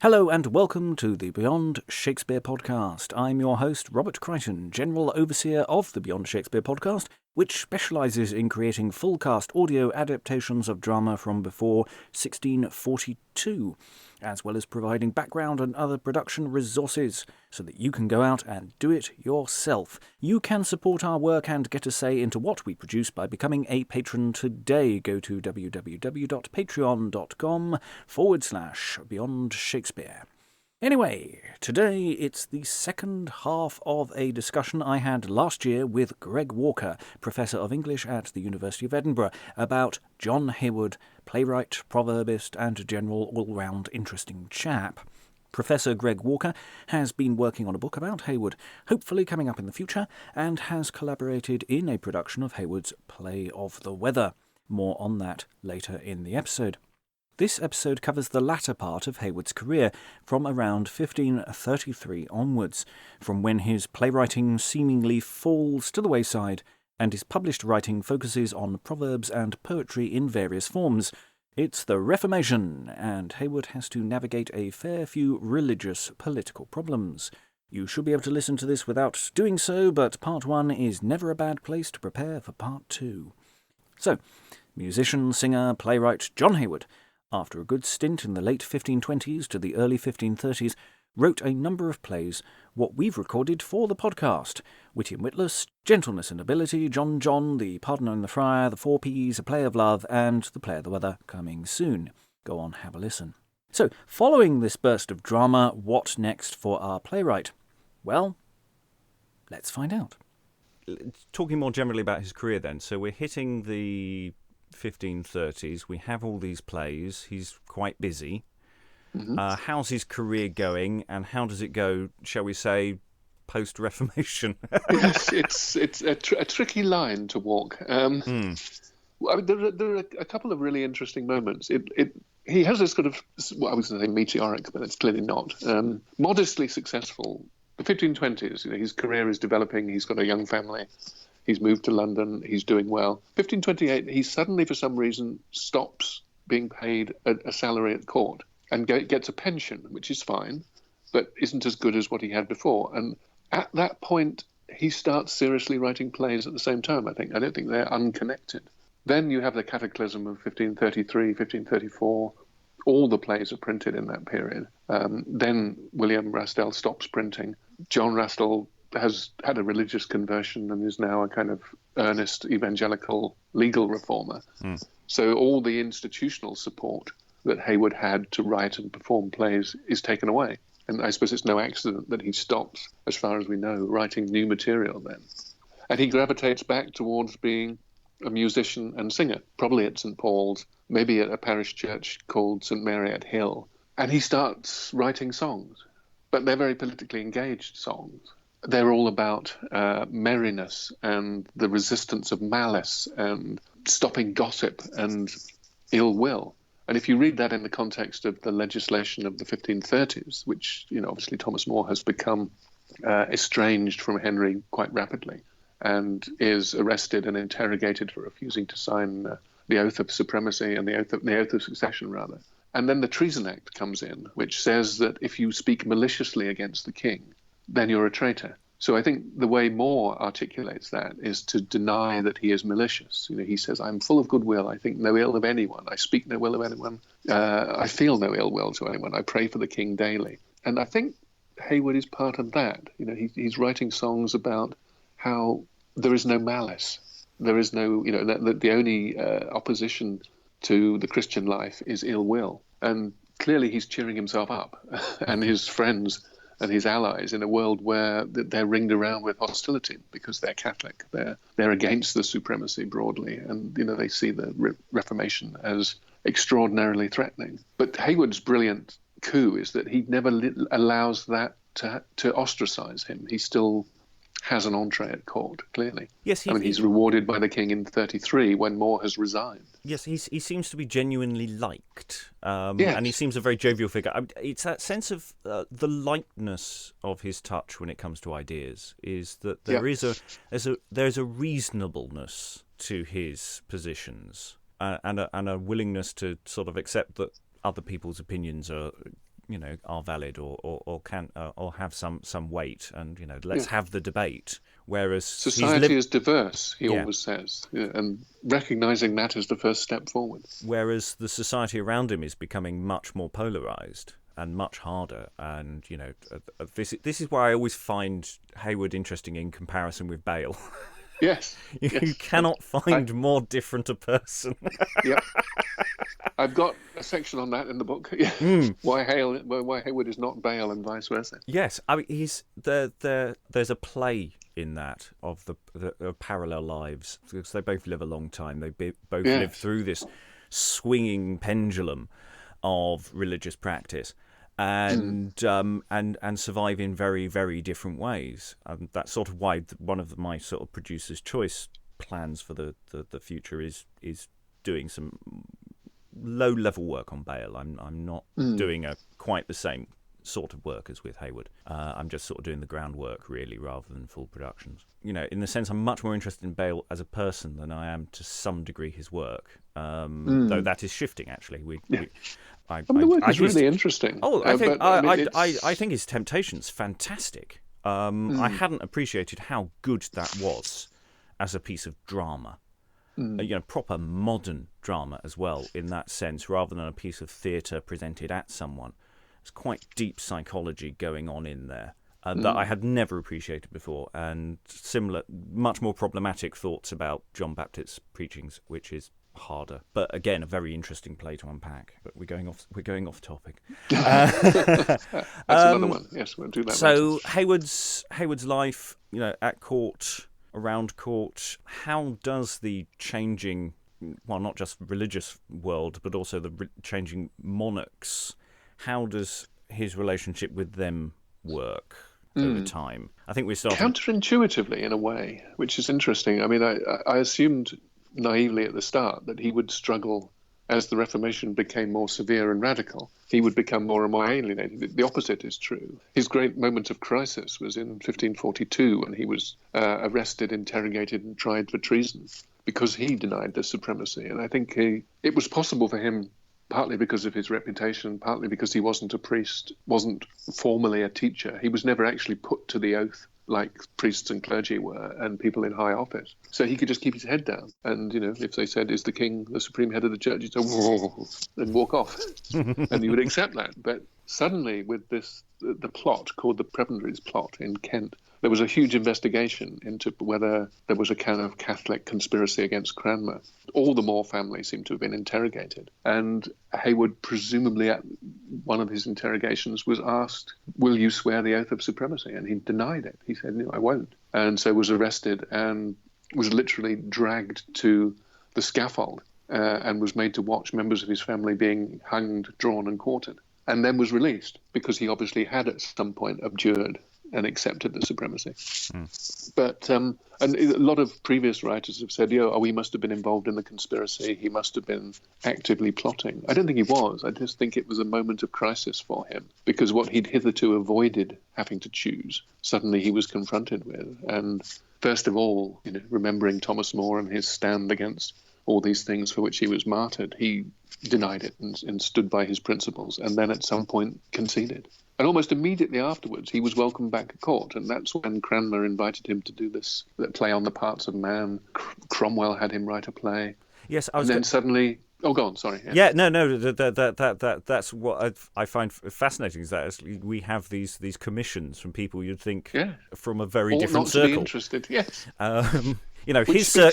Hello and welcome to the Beyond Shakespeare podcast. I'm your host, Robert Crighton, General Overseer of the Beyond Shakespeare podcast, which specialises in creating full-cast audio adaptations of drama from before 1642, as well as providing background and other production resources so that you can go out and do it yourself. You can support our work and get a say into what we produce by becoming a patron today. Go to www.patreon.com/Beyond Shakespeare. Anyway, today it's the second half of a discussion I had last year with Greg Walker, Professor of English at the University of Edinburgh, about John Heywood, playwright, proverbist, and general all-round interesting chap. Professor Greg Walker has been working on a book about Heywood, hopefully coming up in the future, and has collaborated in a production of Heywood's Play of the Weather. More on that later in the episode. This episode covers the latter part of Heywood's career, from around 1533 onwards, from when his playwriting seemingly falls to the wayside, and his published writing focuses on proverbs and poetry in various forms. It's the Reformation, and Heywood has to navigate a fair few religious political problems. You should be able to listen to this without doing so, but part 1 is never a bad place to prepare for part 2. So, musician, singer, playwright John Heywood, after a good stint in the late 1520s to the early 1530s, wrote a number of plays, what we've recorded for the podcast: Witty and Witless, Gentleness and Nobility, John John, The Pardoner and the Friar, The Four Ps, A Play of Love, and The Play of the Weather, coming soon. Go on, have a listen. So, following this burst of drama, what next for our playwright? Well, let's find out. Talking more generally about his career then, so we're hitting the 1530s, we have all these plays, he's quite busy. How's his career going, and how does it go, shall we say, post-Reformation? Yes, it's a tricky line to walk. I mean, there are a couple of really interesting moments. He has this sort of, well, I was going to say meteoric, but it's clearly not. Modestly successful. The 1520s, his career is developing, he's got a young family. He's moved to London, he's doing well. 1528, he suddenly, for some reason, stops being paid a salary at court and gets a pension, which is fine, but isn't as good as what he had before. And at that point, he starts seriously writing plays at the same time, I think. I don't think they're unconnected. Then you have the cataclysm of 1533, 1534. All the plays are printed in that period. Then William Rastell stops printing. John Rastell has had a religious conversion and is now a kind of earnest evangelical legal reformer. So all the institutional support that Heywood had to write and perform plays is taken away. And I suppose it's no accident that he stops, as far as we know, writing new material then. And he gravitates back towards being a musician and singer, probably at St. Paul's, maybe at a parish church called St. Mary at Hill. And he starts writing songs, but they're very politically engaged songs. They're all about merriness and the resistance of malice and stopping gossip and ill will. And if you read that in the context of the legislation of the 1530s, which, obviously Thomas More has become estranged from Henry quite rapidly and is arrested and interrogated for refusing to sign the oath of supremacy and the oath of succession, rather. And then the Treason Act comes in, which says that if you speak maliciously against the king, then you're a traitor. So I think the way More articulates that is to deny that he is malicious. He says, I'm full of goodwill. I think no ill of anyone. I speak no ill of anyone. I feel no ill will to anyone. I pray for the king daily. And I think Heywood is part of that. He's writing songs about how there is no malice. There is no, the only opposition to the Christian life is ill will. And clearly he's cheering himself up and his friends and his allies in a world where they're ringed around with hostility because they're Catholic. They're against the supremacy broadly, and they see the Reformation as extraordinarily threatening. But Heywood's brilliant coup is that he never allows that to ostracize him. He still has an entree at court, clearly. Yes, he's rewarded by the king in 33 when More has resigned. Yes, he seems to be genuinely liked, Yes. and he seems a very jovial figure. It's that sense of the lightness of his touch when it comes to ideas, is that there's a reasonableness to his positions, and a willingness to sort of accept that other people's opinions are are valid or can or have some weight, and let's have the debate. Whereas society is diverse, he always says, and recognizing that is the first step forward. Whereas the society around him is becoming much more polarized and much harder, and this is why I always find Heywood interesting in comparison with Bale. Yes. You cannot find more different a person. Yep. I've got a section on that in the book. Why Heywood is not Bale and vice versa. Yes, I mean there's a play in that of the parallel lives, because they both live a long time. They both live through this swinging pendulum of religious practice. And survive in very, very different ways. That's sort of why one of my sort of producer's choice plans for the future is doing some low level work on Bale. I'm not doing quite the same sort of work as with Heywood. I'm just sort of doing the groundwork really, rather than full productions. In the sense, I'm much more interested in Bale as a person than I am to some degree his work. Though that is shifting actually. The work is really interesting. Oh, I think his Temptation's fantastic. I hadn't appreciated how good that was as a piece of drama. Proper modern drama as well, in that sense, rather than a piece of theatre presented at someone. There's quite deep psychology going on in there that I had never appreciated before, and similar, much more problematic thoughts about John Baptist's preachings, which is harder, but again a very interesting play to unpack. But we're going off topic. That's another one. Yes, we'll do that. So Heywood's life, at court, around court. How does the changing, well, not just religious world, but also the changing monarchs, how does his relationship with them work over time? I think we started counterintuitively in a way, which is interesting. I mean, I assumed naively at the start that he would struggle as the Reformation became more severe and radical. He would become more and more alienated. The opposite is true. His great moment of crisis was in 1542 when he was arrested, interrogated and tried for treason because he denied the supremacy. And I think it was possible for him, partly because of his reputation, partly because he wasn't a priest, wasn't formally a teacher. He was never actually put to the oath like priests and clergy were, and people in high office. So he could just keep his head down. And, if they said, is the king the supreme head of the church, he'd say, whoa, and walk off. And he would accept that. But suddenly, with the plot called the Prebendaries plot in Kent, there was a huge investigation into whether there was a kind of Catholic conspiracy against Cranmer. All the More family seemed to have been interrogated. And Heywood, presumably at one of his interrogations, was asked, will you swear the oath of supremacy? And he denied it. He said, no, I won't. And so was arrested and was literally dragged to the scaffold and was made to watch members of his family being hanged, drawn and quartered. And then was released because he obviously had at some point abjured and accepted the supremacy. But and a lot of previous writers have said, he must have been involved in the conspiracy. He must have been actively plotting. I don't think he was. I just think it was a moment of crisis for him, because what he'd hitherto avoided having to choose, suddenly he was confronted with. And first of all, remembering Thomas More and his stand against all these things for which he was martyred, he denied it and stood by his principles, and then at some point conceded. And almost immediately afterwards, he was welcomed back at court, and that's when Cranmer invited him to do this play on the parts of man. Cromwell had him write a play. Yes, and then suddenly. Oh, go on. Sorry. Yeah, no. That's what I find fascinating, is that we have these commissions from people you'd think from a very different not circle. To be interested. Yes.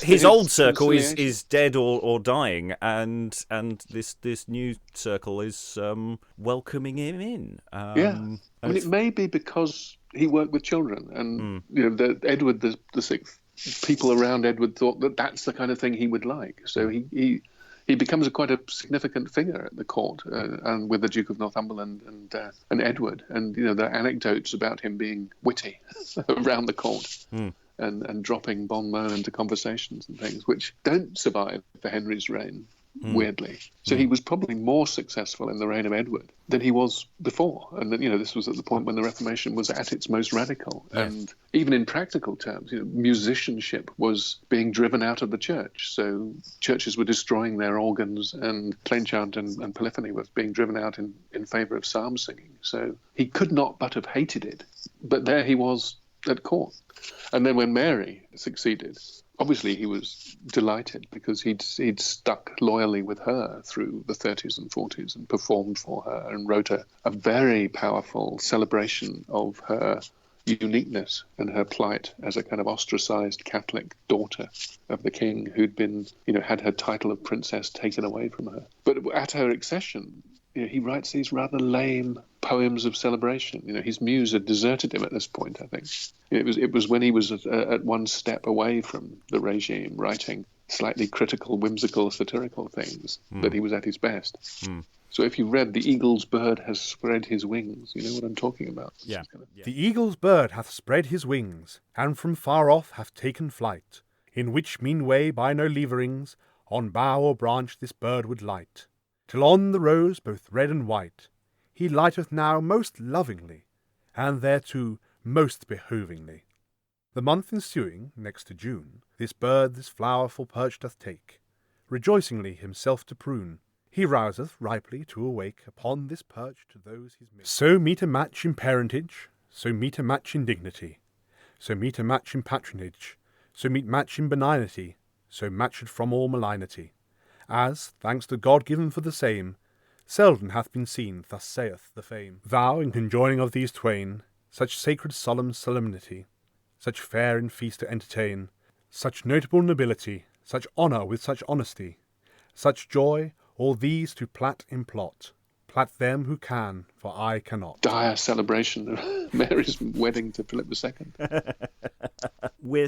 His old circle is dead or dying, and this new circle is welcoming him in. It may be because he worked with children, and Edward the Sixth. People around Edward thought that that's the kind of thing he would like. So he becomes quite a significant figure at the court, and with the Duke of Northumberland and Edward, and there are anecdotes about him being witty around the court. And dropping bon mot into conversations and things, which don't survive for Henry's reign. weirdly. So he was probably more successful in the reign of Edward than he was before. And then, this was at the point when the Reformation was at its most radical. Yes. And even in practical terms, musicianship was being driven out of the church. So churches were destroying their organs, and plain chant and polyphony was being driven out in favour of psalm singing. So he could not but have hated it. But there he was at court. And then when Mary succeeded, obviously he was delighted because he'd stuck loyally with her through the 30s and 40s and performed for her and wrote a very powerful celebration of her uniqueness and her plight as a kind of ostracized Catholic daughter of the king who'd been, had her title of princess taken away from her. But at her accession, he writes these rather lame poems of celebration. His muse had deserted him at this point, I think. It was when he was at one step away from the regime, writing slightly critical, whimsical, satirical things, that he was at his best. So if you read "The Eagle's bird has spread his wings," you know what I'm talking about. Yeah. The eagle's bird hath spread his wings, and from far off hath taken flight, in which mean way by no leverings, on bough or branch this bird would light. Till on the rose, both red and white, he lighteth now most lovingly, and thereto most behovingly. The month ensuing, next to June, this bird this flower full perch doth take, rejoicingly himself to prune. He rouseth ripely to awake upon this perch to those his mate. So meet a match in parentage, so meet a match in dignity, so meet a match in patronage, so meet match in benignity, so matched from all malignity. As, thanks to God given for the same, selden hath been seen, thus saith the fame. Thou, in conjoining of these twain, such sacred solemn solemnity, such fair in feast to entertain, such notable nobility, such honour with such honesty, such joy, all these to plait in plot. Plait them who can, for I cannot. Dire celebration of Mary's wedding to Philip II. We're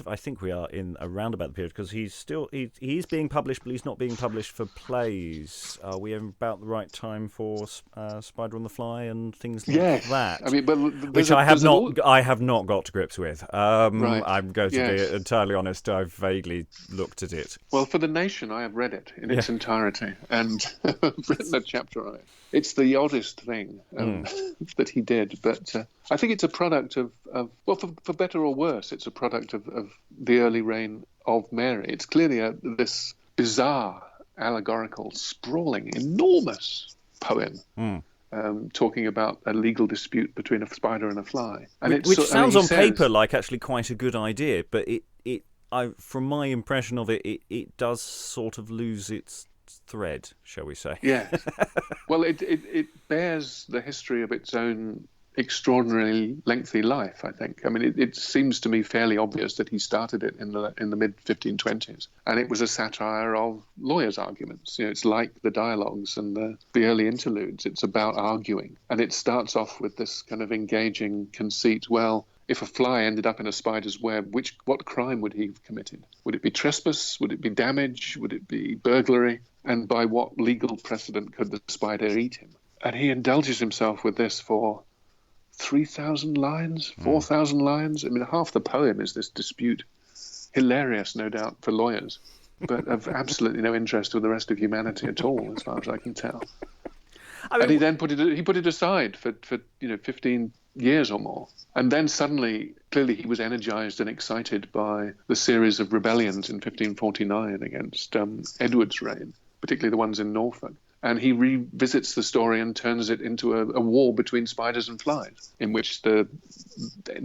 I think we are in around about the period, because he's being published, but he's not being published for plays. Are we about the right time for Spider on the Fly and things like that? I mean, but which I have not got to grips with. Right. I'm going to be entirely honest. I've vaguely looked at it. Well, for The Nation, I have read it in its entirety and written a chapter on it. It's the oddest thing that he did, but I think it's a product of for better or worse, it's a product of the early reign of Mary. It's clearly this bizarre, allegorical, sprawling, enormous poem talking about a legal dispute between a spider and a fly. And which sounds on paper like actually quite a good idea, but from my impression of it, it does sort of lose its thread, shall we say? Yeah. Well, it bears the history of its own extraordinarily lengthy life, I think. I mean, it seems to me fairly obvious that he started it in the mid-1520s, and it was a satire of lawyers' arguments. It's like the dialogues and the early interludes. It's about arguing, and it starts off with this kind of engaging conceit. Well, if a fly ended up in a spider's web, what crime would he have committed? Would it be trespass? Would it be damage? Would it be burglary? And by what legal precedent could the spider eat him? And he indulges himself with this for 3,000 lines, 4,000 lines. I mean, half the poem is this dispute. Hilarious, no doubt, for lawyers, but of absolutely no interest to the rest of humanity at all, as far as I can tell. And he then put it aside for 15 years or more. And then suddenly, clearly he was energized and excited by the series of rebellions in 1549 against Edward's reign, particularly the ones in Norfolk. And he revisits the story and turns it into a war between spiders and flies, in which the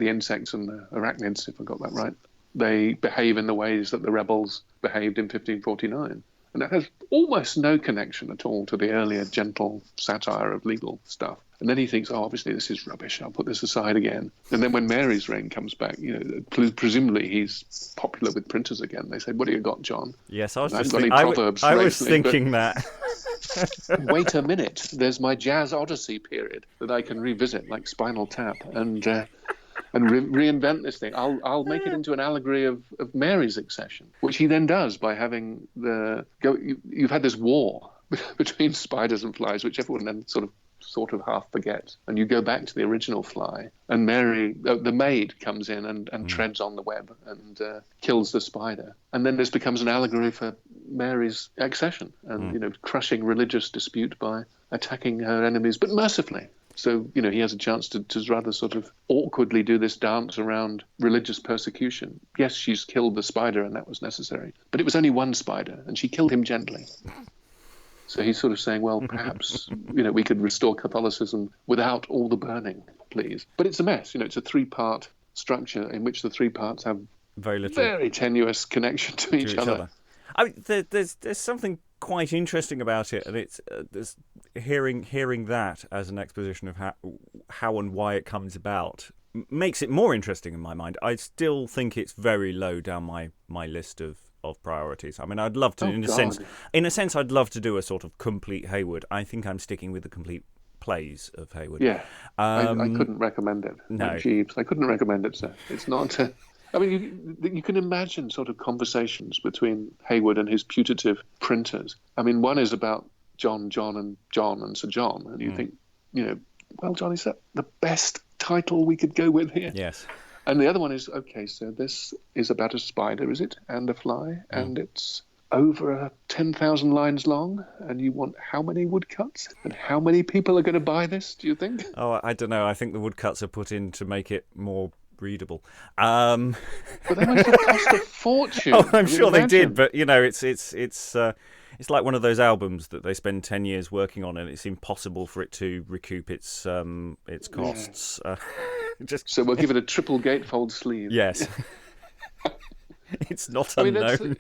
insects and the arachnids, if I got that right, they behave in the ways that the rebels behaved in 1549. And that has almost no connection at all to the earlier gentle satire of legal stuff. And then he thinks, obviously this is rubbish, I'll put this aside again. And then when Mary's reign comes back, presumably he's popular with printers again. They say, what do you got, John? Yes, I was thinking that. Wait a minute, there's my Jazz Odyssey period that I can revisit, like Spinal Tap, and reinvent this thing. I'll make it into an allegory of Mary's accession, which he then does by having you've had this war between spiders and flies, which everyone then sort of sort of half forget. And you go back to the original Fly, and Mary, the maid, comes in and treads on the web and kills the spider. And then this becomes an allegory for Mary's accession and, crushing religious dispute by attacking her enemies, but mercifully. So, he has a chance to rather sort of awkwardly do this dance around religious persecution. Yes, she's killed the spider, and that was necessary. But it was only one spider, and she killed him gently. So he's sort of saying, well, perhaps, we could restore Catholicism without all the burning, please. But it's a mess. It's a three-part structure in which the three parts have very tenuous connection to each other. I mean, there's something quite interesting about it, and it's hearing that as an exposition of how and why it comes about makes it more interesting in my mind. I still think it's very low down my list of priorities. I mean, I'd love to, in a sense, I'd love to do a sort of complete Heywood. I think I'm sticking with the complete plays of Heywood. Yeah, I couldn't recommend it. No, Jeeves, I couldn't recommend it, sir. It's not. I mean, you can imagine sort of conversations between Heywood and his putative printers. I mean, one is about John, and Sir John, and you think, well, John, is that the best title we could go with here? Yes. And the other one is, okay, so this is about a spider, is it? And a fly, and it's over 10,000 lines long, and you want how many woodcuts? And how many people are going to buy this, do you think? Oh, I don't know. I think the woodcuts are put in to make it more readable. But they must have cost a fortune. Oh, I'm sure they did, but it's like one of those albums that they spend 10 years working on, and it's impossible for it to recoup its costs. Yeah. So we'll give it a triple gatefold sleeve. Yes. It's not unknown.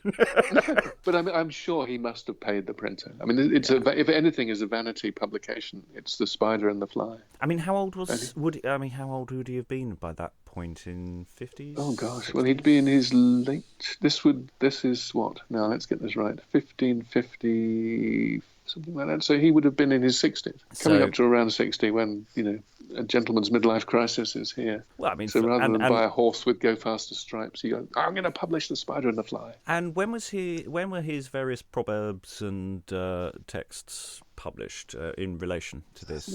But I'm sure he must have paid the printer. I mean, if anything is a vanity publication, it's The Spider and the Fly. I mean, how old would he have been by that point in 50s? Oh gosh, well, he'd be in his late. This is what? Now let's get this right. 1550. Something like that. So he would have been in his 60s, coming up to around 60 when, a gentleman's midlife crisis is here. Well, I mean, so rather than buy a horse with go faster stripes, he goes, I'm going to publish The Spider and the Fly. And when were his various proverbs and texts published in relation to this?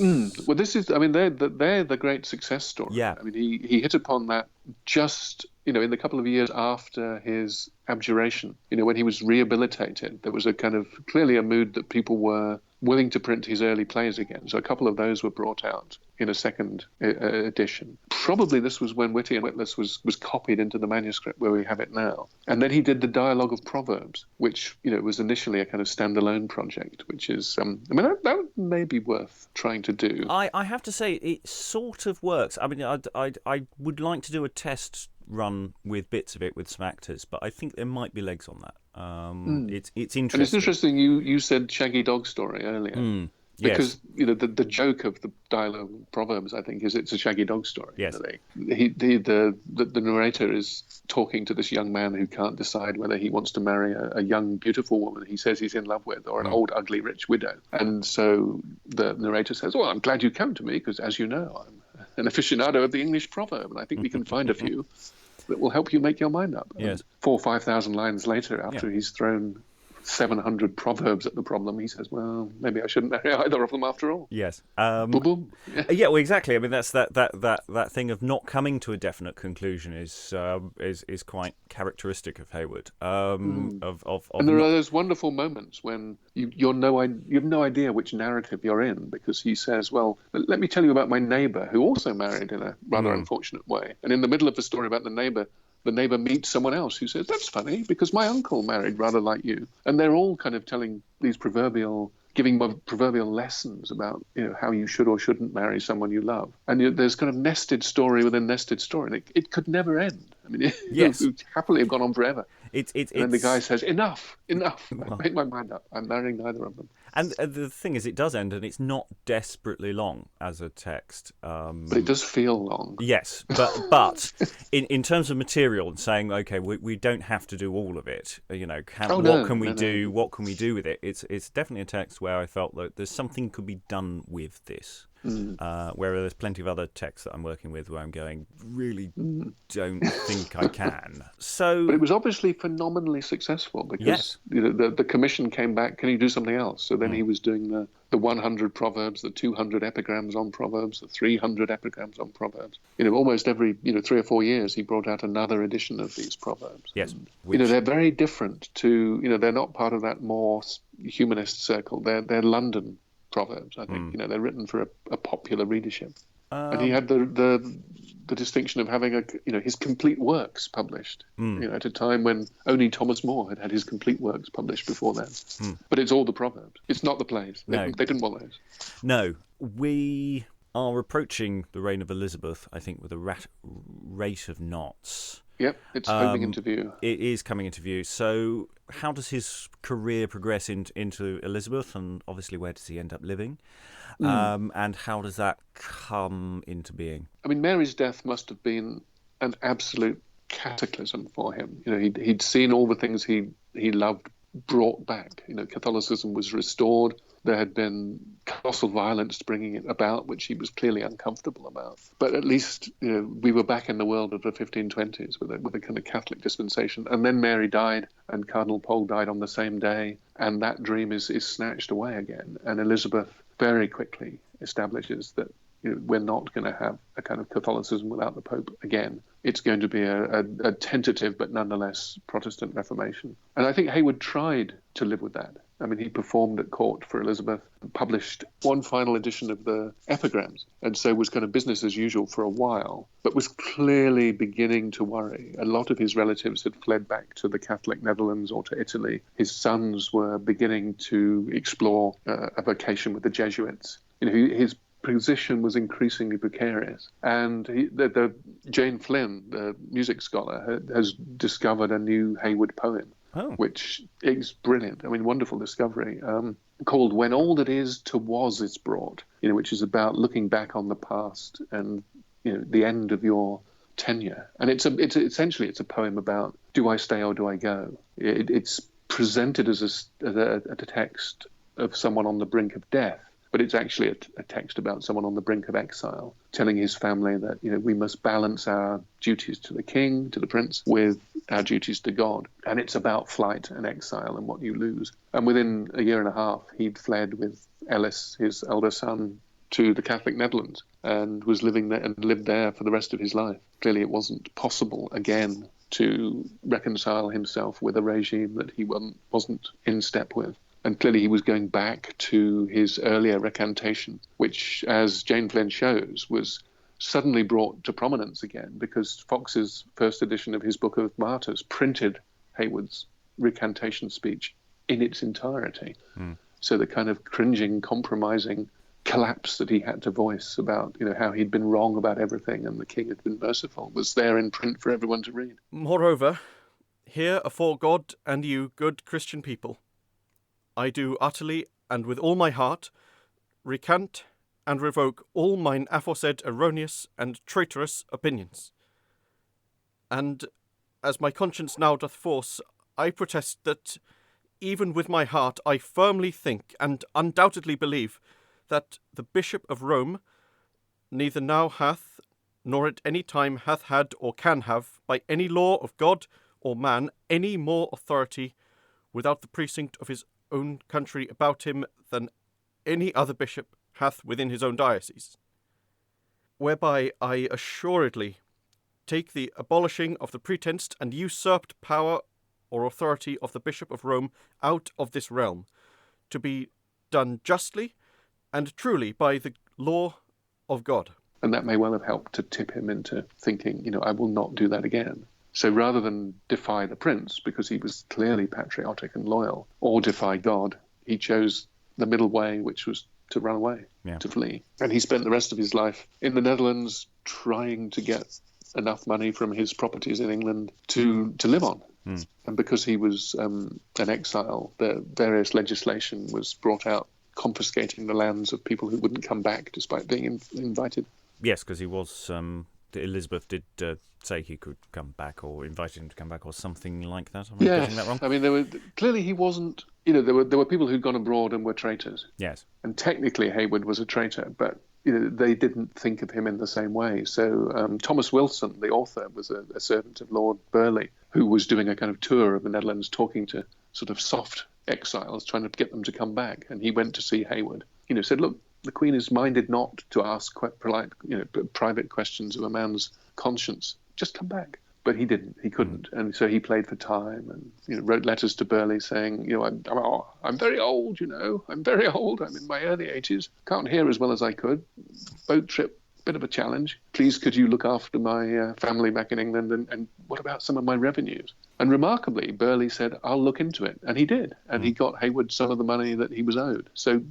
Well, this is, I mean, they're the great success story. Yeah. I mean, he hit upon that just, in the couple of years after his abjuration, when he was rehabilitated. There was a kind of clearly a mood that people were willing to print his early plays again. So a couple of those were brought out in a second edition. Probably this was when Whitty and Witless was copied into the manuscript where we have it now. And then he did the Dialogue of Proverbs, which, was initially a kind of standalone project, which is, that may be worth trying to do. I have to say, it sort of works. I mean, I would like to do a test run with bits of it with some actors, but I think there might be legs on that. It's interesting. And it's interesting you said Shaggy Dog Story earlier. Because the joke of the Dialogue of Proverbs, I think, is it's a Shaggy Dog story. Yes. The narrator is talking to this young man who can't decide whether he wants to marry a young, beautiful woman he says he's in love with, or an old, ugly, rich widow. And so the narrator says, "Well, I'm glad you come to me because, as you know, I'm an aficionado of the English proverb, and I think we can find a few that will help you make your mind up." Yes. 4,000 or 5,000 lines later, after he's thrown 700 proverbs at the problem, he says, well, maybe I shouldn't marry either of them after all. Yes. Boom, boom. Yeah, well, exactly. I mean, that's that thing of not coming to a definite conclusion is quite characteristic of Heywood. And there are those wonderful moments when you have no idea which narrative you're in, because he says, well, let me tell you about my neighbour who also married in a rather unfortunate way. And in the middle of the story about the neighbour meets someone else who says, that's funny because my uncle married rather like you. And they're all kind of telling these giving proverbial lessons about, how you should or shouldn't marry someone you love. And there's kind of nested story within nested story. And it could never end. I mean, yes. It would happily have gone on forever. And then the guy says, enough. I've made my mind up. I'm marrying neither of them. And the thing is, it does end, and it's not desperately long as a text. But it does feel long. Yes, but in terms of material and saying, okay, we don't have to do all of it. What can we do? What can we do with it? It's definitely a text where I felt that there's something could be done with this. Whereas there's plenty of other texts that I'm working with where I'm going, really don't think I can. So, but it was obviously phenomenally successful because the commission came back, can you do something else? So then he was doing the 100 proverbs, the 200 epigrams on proverbs, the 300 epigrams on proverbs. Almost every 3 or 4 years he brought out another edition of these proverbs. Yes, and, they're very different to they're not part of that more humanist circle. They're London proverbs. I think they're written for a popular readership. And he had the distinction of having his complete works published. At a time when only Thomas More had his complete works published before then. But it's all the proverbs. It's not the plays. They didn't want those. No, we are approaching the reign of Elizabeth, I think, with a rate of knots. Yep, it's coming into view. It is coming into view. So how does his career progress into Elizabeth, and obviously where does he end up living? And how does that come into being? I mean, Mary's death must have been an absolute cataclysm for him. He'd seen all the things he loved brought back. Catholicism was restored. There had been colossal violence bringing it about, which he was clearly uncomfortable about. But at least we were back in the world of the 1520s with a kind of Catholic dispensation. And then Mary died, and Cardinal Pole died on the same day, and that dream is snatched away again. And Elizabeth very quickly establishes that we're not going to have a kind of Catholicism without the Pope again. It's going to be a tentative but nonetheless Protestant Reformation. And I think Heywood tried to live with that. I mean, he performed at court for Elizabeth, published one final edition of the epigrams, and so was kind of business as usual for a while, but was clearly beginning to worry. A lot of his relatives had fled back to the Catholic Netherlands or to Italy. His sons were beginning to explore a vocation with the Jesuits. His position was increasingly precarious. And Jane Flynn, the music scholar, has discovered a new Heywood poem, which is brilliant. I mean, wonderful discovery, called When All That Is to Was Is Brought, which is about looking back on the past and, the end of your tenure. And it's essentially a poem about, do I stay or do I go? It's presented as a text of someone on the brink of death. But it's actually a text about someone on the brink of exile, telling his family that, we must balance our duties to the king, to the prince, with our duties to God. And it's about flight and exile and what you lose. And within a year and a half, he'd fled with Ellis, his elder son, to the Catholic Netherlands and was living there and lived there for the rest of his life. Clearly, it wasn't possible again to reconcile himself with a regime that he wasn't in step with. And clearly he was going back to his earlier recantation, which, as Jane Flynn shows, was suddenly brought to prominence again because Fox's first edition of his Book of Martyrs printed Heywood's recantation speech in its entirety. So the kind of cringing, compromising collapse that he had to voice about, how he'd been wrong about everything and the king had been merciful was there in print for everyone to read. Moreover, here afore God and you, good Christian people, I do utterly and with all my heart recant and revoke all mine aforesaid erroneous and traitorous opinions. And as my conscience now doth force, I protest that even with my heart I firmly think and undoubtedly believe that the Bishop of Rome neither now hath, nor at any time hath had or can have, by any law of God or man, any more authority without the precinct of his own country about him than any other bishop hath within his own diocese, whereby I assuredly take the abolishing of the pretenced and usurped power or authority of the Bishop of Rome out of this realm, to be done justly and truly by the law of God. And that may well have helped to tip him into thinking, I will not do that again. So rather than defy the prince, because he was clearly patriotic and loyal, or defy God, he chose the middle way, which was to run away, to flee. And he spent the rest of his life in the Netherlands trying to get enough money from his properties in England to live on. And because he was an exile, the various legislation was brought out confiscating the lands of people who wouldn't come back despite being invited. Yes, because he was... Elizabeth did say he could come back, or invited him to come back, or something like that. Am I getting that wrong? I mean, clearly he wasn't. There were people who'd gone abroad and were traitors. Yes. And technically Heywood was a traitor, but they didn't think of him in the same way. So Thomas Wilson, the author, was a servant of Lord Burleigh, who was doing a kind of tour of the Netherlands, talking to sort of soft exiles, trying to get them to come back. And he went to see Heywood. Said, look, the Queen is minded not to ask quite polite, private questions of a man's conscience. Just come back. But he didn't. He couldn't. And so he played for time and wrote letters to Burleigh saying, I'm very old, I'm very old. I'm in my early 80s. Can't hear as well as I could. Boat trip, bit of a challenge. Please, could you look after my family back in England? And what about some of my revenues? And remarkably, Burleigh said, I'll look into it. And he did. And he got Heywood some of the money that he was owed. So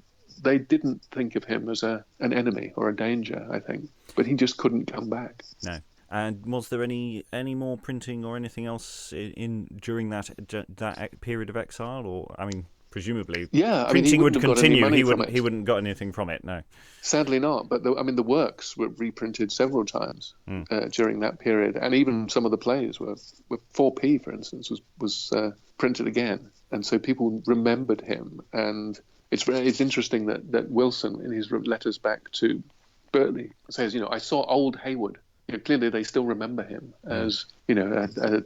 they didn't think of him as an enemy or a danger, I think. But he just couldn't come back. No. And was there any more printing or anything else during that period of exile? Or, presumably, printing would continue. He wouldn't got anything from it. No, sadly not. But the works were reprinted several times during that period, and even some of the plays were 4p, for instance, was printed again, and so people remembered him. And it's interesting that Wilson, in his letters back to Burleigh, says, I saw old Heywood. Clearly, they still remember him as, an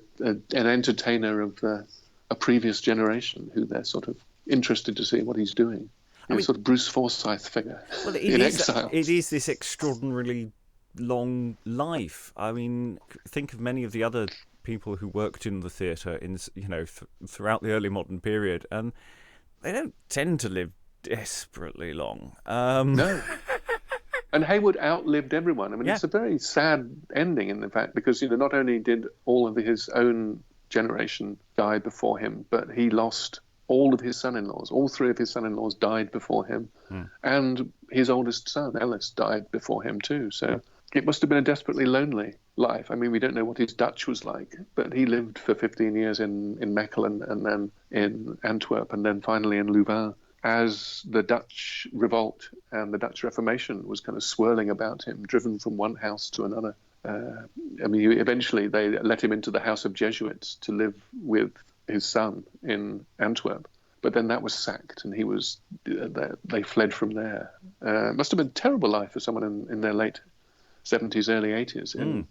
entertainer of a previous generation who they're sort of interested to see what he's doing. Sort of Bruce Forsyth figure in exile. It is this extraordinarily long life. Think of many of the other people who worked in the theatre throughout the early modern period, and they don't tend to live desperately long. No. And Heywood outlived everyone. It's a very sad ending, in fact, because not only did all of his own generation die before him, but he lost all of his son-in-laws. All three of his son-in-laws died before him, and his oldest son, Ellis, died before him too. So it must have been a desperately lonely life. We don't know what his Dutch was like, but he lived for 15 years in Mechelen, and then in Antwerp, and then finally in Louvain, as the Dutch revolt and the Dutch Reformation was kind of swirling about him, driven from one house to another. Eventually they let him into the house of Jesuits to live with his son in Antwerp. But then that was sacked, and they fled from there. It must have been a terrible life for someone in their late 70s, early 80s in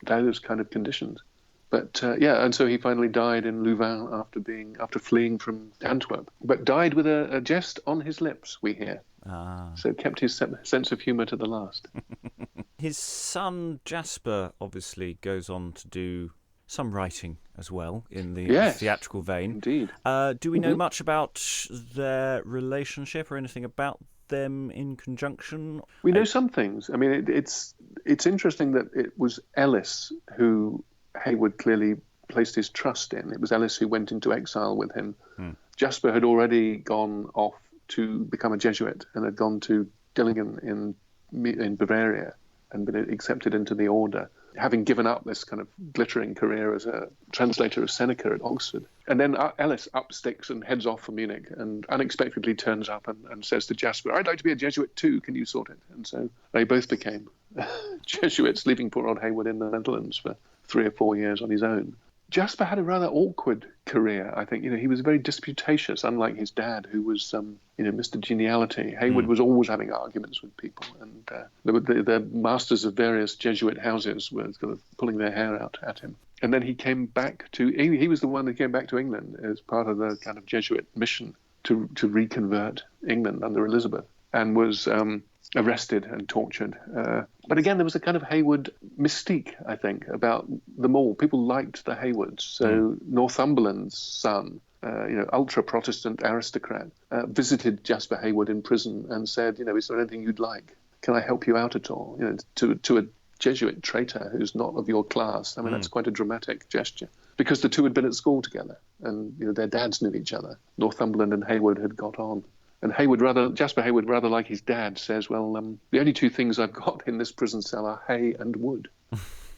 those kind of conditions. But and so he finally died in Louvain after fleeing from Antwerp, but died with a jest on his lips, we hear. So kept his sense of humour to the last. His son Jasper obviously goes on to do some writing as well in the theatrical vein. Indeed. Do we know much about their relationship or anything about them in conjunction? We know some things. It's interesting that it was Ellis who Heywood clearly placed his trust in. It was Ellis who went into exile with him. Jasper had already gone off to become a Jesuit and had gone to Dillingen in Bavaria and been accepted into the order, having given up this kind of glittering career as a translator of Seneca at Oxford. And then Ellis up sticks and heads off for Munich and unexpectedly turns up and says to Jasper, I'd like to be a Jesuit too, can you sort it? And so they both became Jesuits, leaving poor old Heywood in the Netherlands for 3 or 4 years on his own. Jasper had a rather awkward career, I think. He was very disputatious, unlike his dad, who was, Mr. Geniality. Heywood was always having arguments with people, and the masters of various Jesuit houses were kind of pulling their hair out at him. And then he came back he was the one that came back to England as part of the kind of Jesuit mission to reconvert England under Elizabeth, and was arrested and tortured. But again, there was a kind of Heywood mystique, I think, about them all. People liked the Heywoods. So Northumberland's son, ultra-Protestant aristocrat, visited Jasper Heywood in prison and said, is there anything you'd like? Can I help you out at all? To a Jesuit traitor who's not of your class. That's quite a dramatic gesture. Because the two had been at school together and, their dads knew each other. Northumberland and Heywood had got on. And Jasper Heywood, rather like his dad, says, well, the only two things I've got in this prison cell are hay and wood.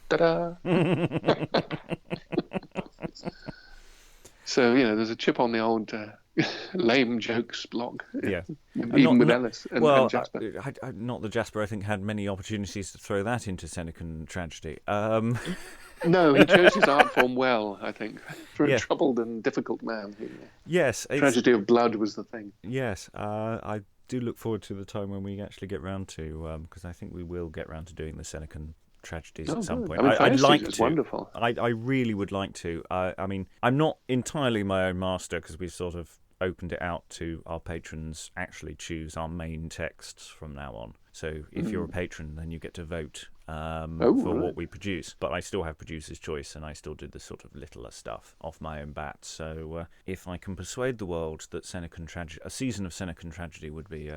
Ta-da! So, there's a chip on the old lame jokes block. Yeah. Even with Ellis and Jasper. Not that Jasper, I think, had many opportunities to throw that into Senecan tragedy. No, he chose his art form well, I think, for a troubled and difficult man. Yes. Tragedy of blood was the thing. Yes. I do look forward to the time when we actually get round to, because I think we will get round to doing the Senecan tragedies at some point. I'd like to. Wonderful. I really would like to. I mean, I'm not entirely my own master because we've sort of opened it out to our patrons actually choose our main texts from now on. So if you're a patron, then you get to vote for what we produce. But I still have producer's choice, and I still do the sort of littler stuff off my own bat. So if I can persuade the world that a season of Senecan tragedy would be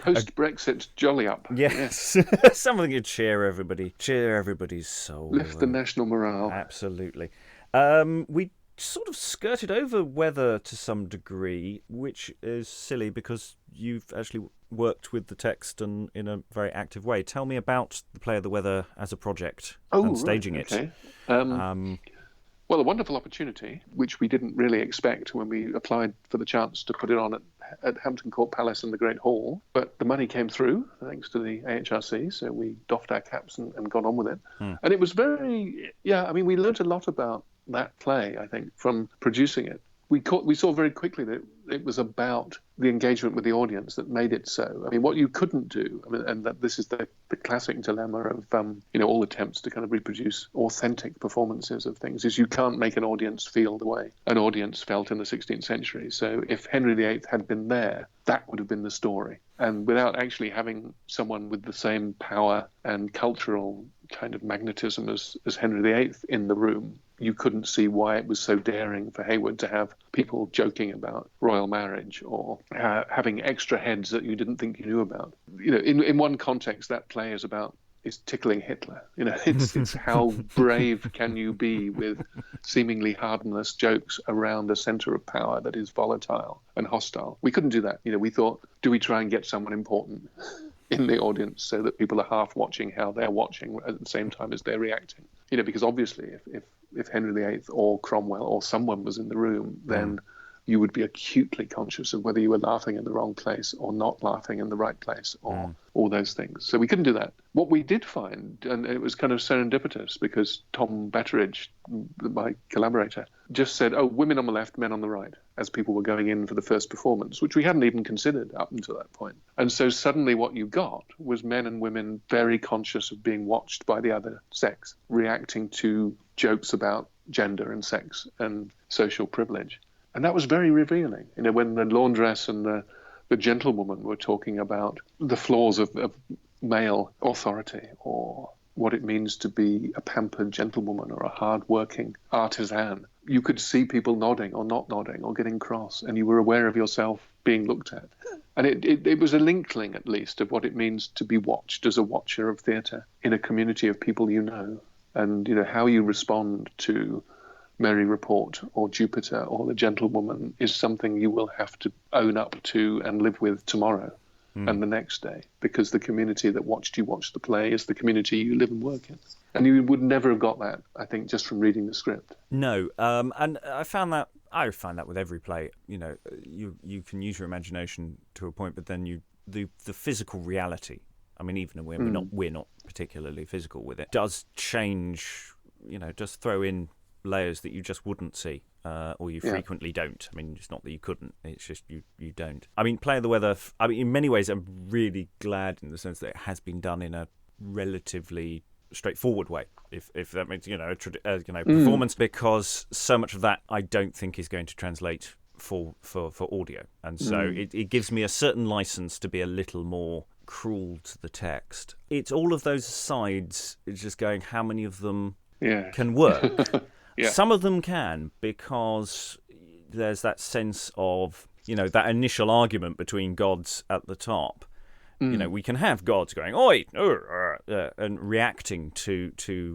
post-Brexit jolly up. Yes. Something to cheer everybody's soul. Lift the national morale. Absolutely. We sort of skirted over weather to some degree, which is silly because you've actually worked with the text and in a very active way. Tell me about the Play of the Weather as a project and staging it. Well, a wonderful opportunity, which we didn't really expect when we applied for the chance to put it on at Hampton Court Palace in the Great Hall. But the money came through, thanks to the AHRC, so we doffed our caps and got on with it. And it was we learnt a lot about that play, I think, from producing it. We saw very quickly that it was about the engagement with the audience that made it so. I mean, what you couldn't do, and that this is the classic dilemma of all attempts to kind of reproduce authentic performances of things, is you can't make an audience feel the way an audience felt in the 16th century. So if Henry VIII had been there, that would have been the story. And without actually having someone with the same power and cultural kind of magnetism as Henry VIII in the room, you couldn't see why it was so daring for Heywood to have people joking about royal marriage or having extra heads that you didn't think you knew about. In one context, that play is tickling Hitler. It's how brave can you be with seemingly harmless jokes around a centre of power that is volatile and hostile. We couldn't do that. We thought, do we try and get someone important in the audience so that people are half watching how they're watching at the same time as they're reacting? Because obviously if Henry VIII or Cromwell or someone was in the room, then you would be acutely conscious of whether you were laughing in the wrong place or not laughing in the right place or all those things. So we couldn't do that. What we did find, and it was kind of serendipitous because Tom Betteridge, my collaborator, just said, women on the left, men on the right, as people were going in for the first performance, which we hadn't even considered up until that point. And so suddenly what you got was men and women very conscious of being watched by the other sex, reacting to jokes about gender and sex and social privilege. And that was very revealing. When the laundress and the gentlewoman were talking about the flaws of male authority or what it means to be a pampered gentlewoman or a hard-working artisan, you could see people nodding or not nodding or getting cross, and you were aware of yourself being looked at. And it was an inkling, at least, of what it means to be watched as a watcher of theatre in a community of people you know. And, how you respond to Merry Report or Jupiter or The Gentlewoman is something you will have to own up to and live with tomorrow and the next day, because the community that watched you watch the play is the community you live and work in. And you would never have got that, I think, just from reading the script. No, and I find that with every play. You can use your imagination to a point, but then the physical reality. I mean, even when we're not particularly physical with it, does change. Just throw in layers that you just wouldn't see, or you frequently don't. I mean, it's not that you couldn't; it's just you don't. I mean, Play of the Weather. I mean, in many ways, I'm really glad in the sense that it has been done in a relatively straightforward way, if that means performance, because so much of that I don't think is going to translate for audio, and so it gives me a certain license to be a little more cruel to the text. It's all of those sides. It's just going, how many of them can work? Some of them can, because there's that sense of that initial argument between gods at the top. We can have gods going oi, and reacting to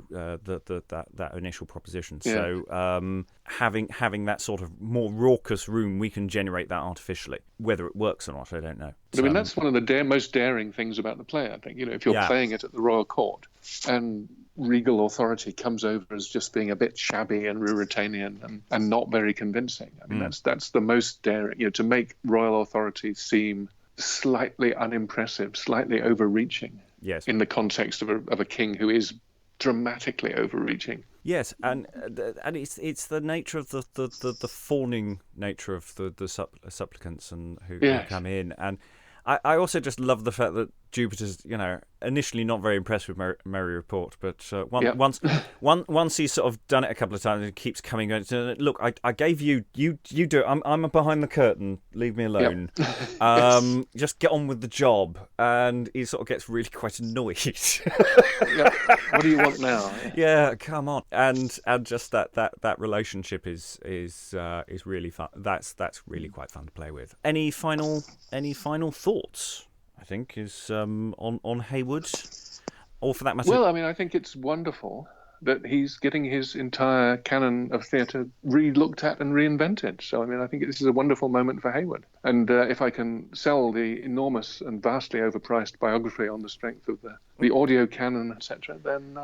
that initial proposition. So having that sort of more raucous room, we can generate that artificially. Whether it works or not, I don't know. I mean, that's one of the most daring things about the play, I think. If you're playing it at the royal court and regal authority comes over as just being a bit shabby and Ruritanian and not very convincing. I mean, that's the most daring. To make royal authority seem slightly unimpressive, slightly overreaching. Yes. In the context of a king who is dramatically overreaching. Yes, and it's the nature of the fawning nature of the supplicants and who come in, and I also just love the fact that Jupiter's, initially not very impressed with Merry Report, but once he's sort of done it a couple of times, and keeps coming. Look, I gave you do it. I'm behind the curtain. Leave me alone. Yes. Just get on with the job. And he sort of gets really quite annoyed. What do you want now? Yeah, come on. And just that relationship is really fun. That's really quite fun to play with. Any final thoughts? I think is on Heywood, or for that matter. Well, I mean, I think it's wonderful that he's getting his entire canon of theatre re-looked at and reinvented. So, I mean, I think this is a wonderful moment for Heywood. And if I can sell the enormous and vastly overpriced biography on the strength of the audio canon, etc., then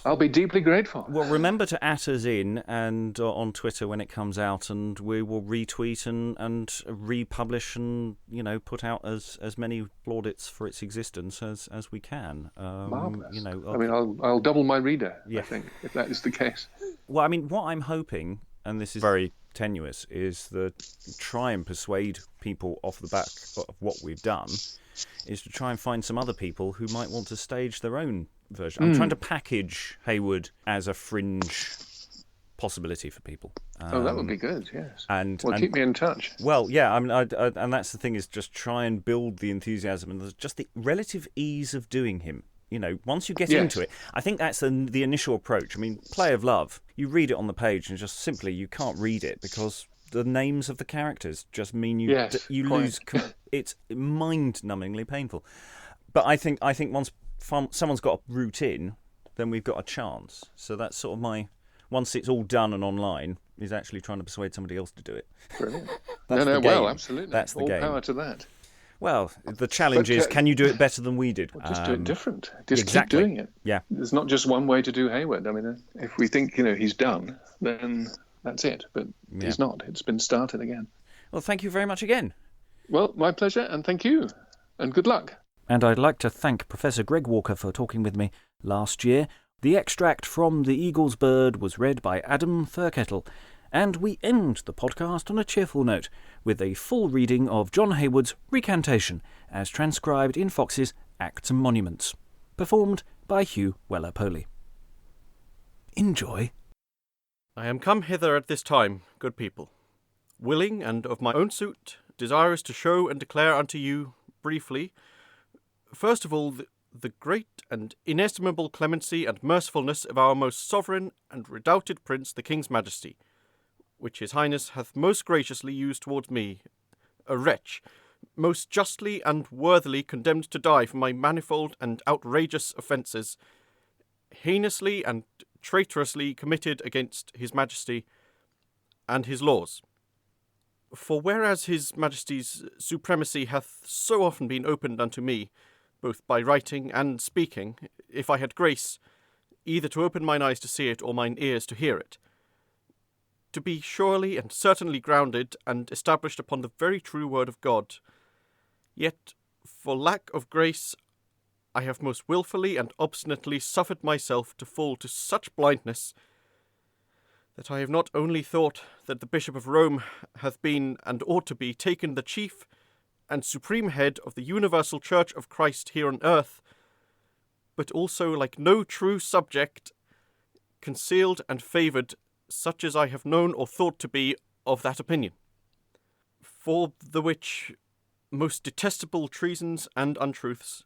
I'll be deeply grateful. Well, remember to @ us in and on Twitter when it comes out, and we will retweet and republish and put out as many plaudits for its existence as we can. Marvelous. I mean, I'll double my reader. Yeah. I think, if that is the case. Well, I mean, what I'm hoping, and this is very tenuous, is that try and persuade people off the back of what we've done, is to try and find some other people who might want to stage their own version. I'm trying to package Heywood as a fringe possibility for people. That would be good, yes. And keep me in touch. Well, yeah, I mean, and that's the thing, is just try and build the enthusiasm and just the relative ease of doing him. Once you get into it, I think that's the initial approach. I mean, Play of Love, you read it on the page and just simply you can't read it because the names of the characters just mean you lose. It's mind-numbingly painful. But I think once someone's got a route in, then we've got a chance. So that's sort of once it's all done and online, is actually trying to persuade somebody else to do it. Brilliant. Well, absolutely. That's the all game. Power to that. Well, the challenge is, can you do it better than we did? Just do it different. Just exactly. keep doing it. Yeah. There's not just one way to do Heywood. I mean, if we think, he's done, then that's it. But he's not. It's been started again. Well, thank you very much again. Well, my pleasure, and thank you. And good luck. And I'd like to thank Professor Greg Walker for talking with me last year. The extract from The Eagle's Bird was read by Adam Thurkettle. And we end the podcast on a cheerful note with a full reading of John Heywood's Recantation, as transcribed in Fox's Acts and Monuments, performed by Hugh Weller-Poley. Enjoy. I am come hither at this time, good people, willing and of my own suit, desirous to show and declare unto you, briefly, first of all, the great and inestimable clemency and mercifulness of our most sovereign and redoubted Prince, the King's Majesty, which his Highness hath most graciously used towards me, a wretch, most justly and worthily condemned to die for my manifold and outrageous offences, heinously and traitorously committed against his Majesty and his laws. For whereas his Majesty's supremacy hath so often been opened unto me, both by writing and speaking, if I had grace, either to open mine eyes to see it or mine ears to hear it, to be surely and certainly grounded and established upon the very true word of God. Yet, for lack of grace, I have most wilfully and obstinately suffered myself to fall to such blindness that I have not only thought that the Bishop of Rome hath been and ought to be taken the chief and supreme head of the universal Church of Christ here on earth, but also, like no true subject, concealed and favoured such as I have known or thought to be of that opinion. For the which most detestable treasons and untruths,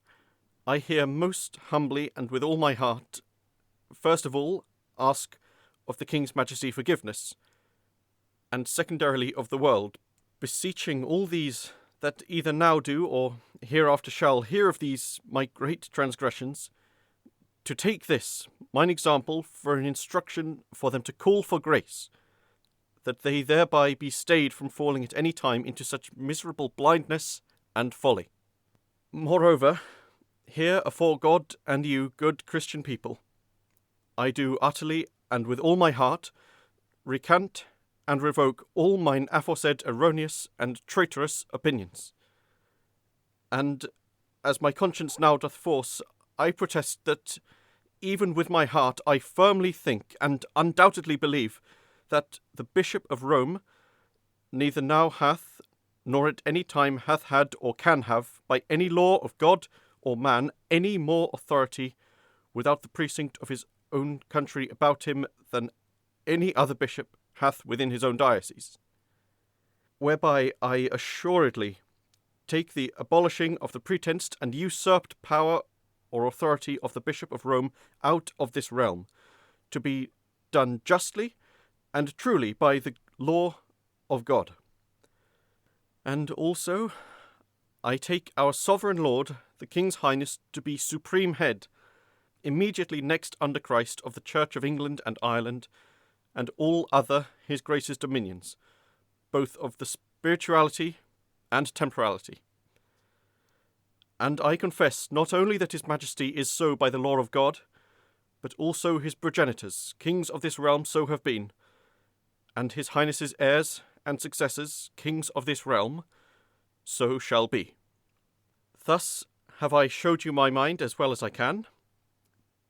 I here most humbly and with all my heart, first of all, ask of the King's Majesty forgiveness, and secondarily of the world, beseeching all these that either now do or hereafter shall hear of these my great transgressions, to take this, mine example, for an instruction for them to call for grace, that they thereby be stayed from falling at any time into such miserable blindness and folly. Moreover, here afore God and you, good Christian people, I do utterly and with all my heart recant and revoke all mine aforesaid erroneous and traitorous opinions. And, as my conscience now doth force, I protest that, even with my heart, I firmly think and undoubtedly believe that the Bishop of Rome neither now hath, nor at any time hath had or can have, by any law of God or man, any more authority without the precinct of his own country about him than any other bishop hath within his own diocese. Whereby I assuredly take the abolishing of the pretensed and usurped power or authority of the Bishop of Rome out of this realm, to be done justly and truly by the law of God. And also, I take our sovereign Lord, the King's Highness, to be supreme head, immediately next under Christ, of the Church of England and Ireland, and all other his Grace's dominions, both of the spirituality and temporality. And I confess not only that his Majesty is so by the law of God, but also his progenitors, kings of this realm, so have been, and his Highness's heirs and successors, kings of this realm, so shall be. Thus have I showed you my mind as well as I can,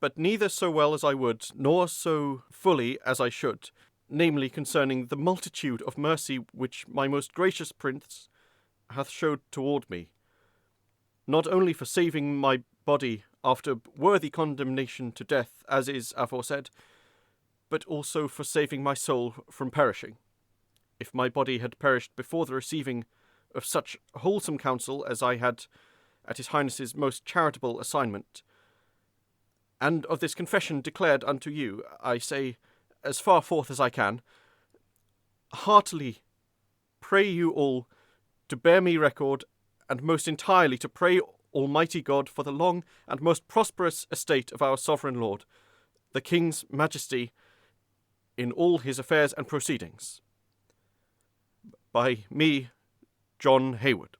but neither so well as I would, nor so fully as I should, namely concerning the multitude of mercy which my most gracious Prince hath showed toward me, not only for saving my body after worthy condemnation to death, as is aforesaid, but also for saving my soul from perishing, if my body had perished before the receiving of such wholesome counsel as I had at his Highness's most charitable assignment. And of this confession declared unto you, I say, as far forth as I can, heartily pray you all to bear me record, and most entirely to pray Almighty God for the long and most prosperous estate of our sovereign Lord, the King's Majesty, in all his affairs and proceedings. By me, John Heywood.